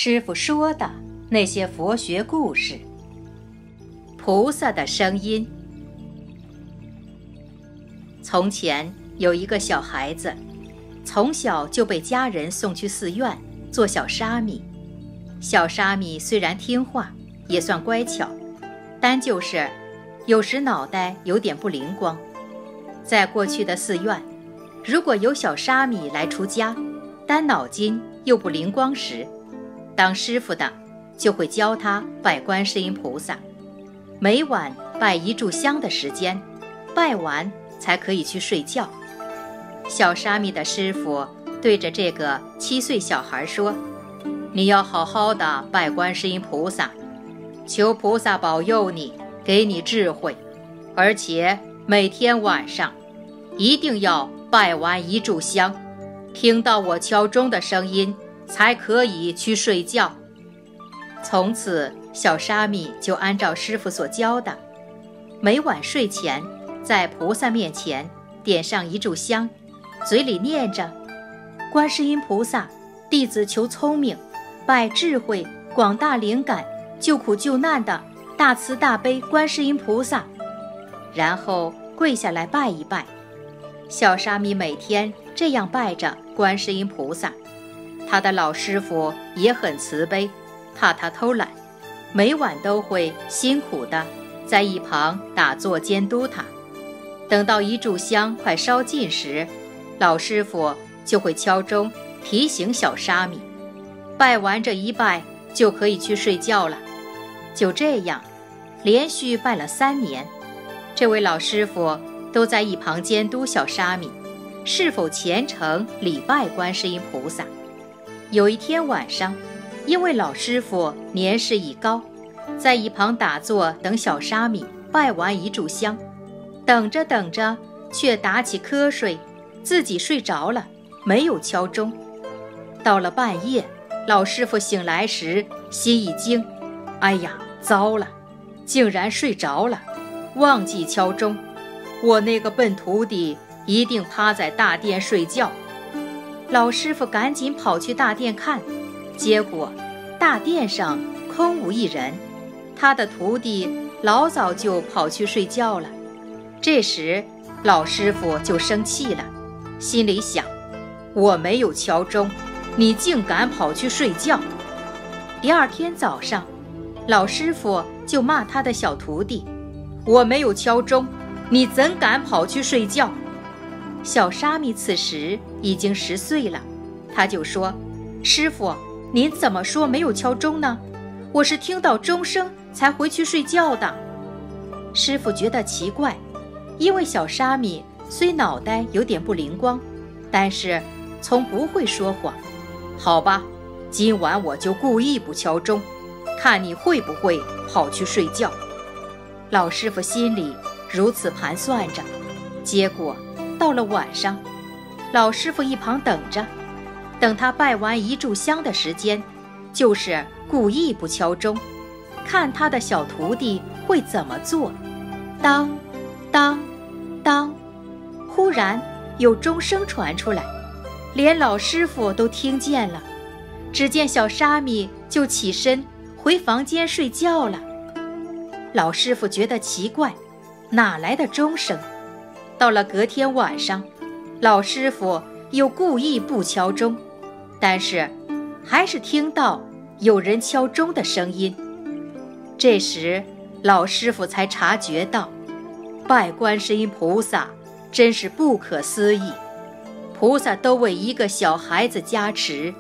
师父说的那些佛学故事。菩萨的声音。从前有一个小孩子，从小就被家人送去寺院做小沙弥。小沙弥虽然听话，也算乖巧，但就是有时脑袋有点不灵光。在过去的寺院，如果有小沙弥来出家，但脑筋又不灵光时，当师父的就会教他拜观世音菩萨，每晚拜一炷香的时间，拜完才可以去睡觉。小沙弥的师父对着这个7岁小孩说，你要好好的拜观世音菩萨，求菩萨保佑你，给你智慧，而且每天晚上一定要拜完一炷香，听到我敲钟的声音才可以去睡觉。从此小沙弥就按照师父所教的，每晚睡前在菩萨面前点上一炷香，嘴里念着观世音菩萨，弟子求聪明，拜智慧广大灵感救苦救难的大慈大悲观世音菩萨，然后跪下来拜一拜。小沙弥每天这样拜着观世音菩萨，他的老师傅也很慈悲，怕他偷懒，每晚都会辛苦地在一旁打坐监督他。等到一炷香快烧尽时，老师傅就会敲钟提醒小沙弥，拜完这一拜就可以去睡觉了。就这样连续拜了3年，这位老师傅都在一旁监督小沙弥是否虔诚礼拜观世音菩萨。有一天晚上，因为老师傅年事已高，在一旁打坐等小沙弥拜完一炷香，等着等着却打起瞌睡，自己睡着了，没有敲钟。到了半夜，老师傅醒来时心一惊，哎呀，糟了，竟然睡着了，忘记敲钟，我那个笨徒弟一定趴在大殿睡觉。老师傅赶紧跑去大殿看，结果大殿上空无一人，他的徒弟老早就跑去睡觉了。这时老师傅就生气了，心里想，我没有敲钟，你竟敢跑去睡觉。第二天早上，老师傅就骂他的小徒弟，我没有敲钟，你怎敢跑去睡觉。小沙弥此时已经10岁了，他就说，师傅，您怎么说没有敲钟呢？我是听到钟声才回去睡觉的。师傅觉得奇怪，因为小沙弥虽脑袋有点不灵光，但是从不会说谎。好吧，今晚我就故意不敲钟，看你会不会跑去睡觉。老师傅心里如此盘算着，结果到了晚上，老师傅一旁等着，等他拜完一炷香的时间，就是故意不敲钟，看他的小徒弟会怎么做。当当当，忽然有钟声传出来，连老师傅都听见了。只见小沙弥就起身回房间睡觉了。老师傅觉得奇怪，哪来的钟声？到了隔天晚上，老师傅又故意不敲钟，但是还是听到有人敲钟的声音。这时老师傅才察觉到，拜观世音菩萨真是不可思议，菩萨都为一个小孩子加持，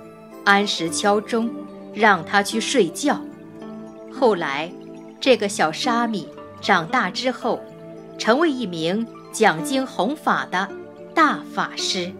按时敲钟，让他去睡觉。后来这个小沙弥长大之后，成为一名讲经弘法的大法师。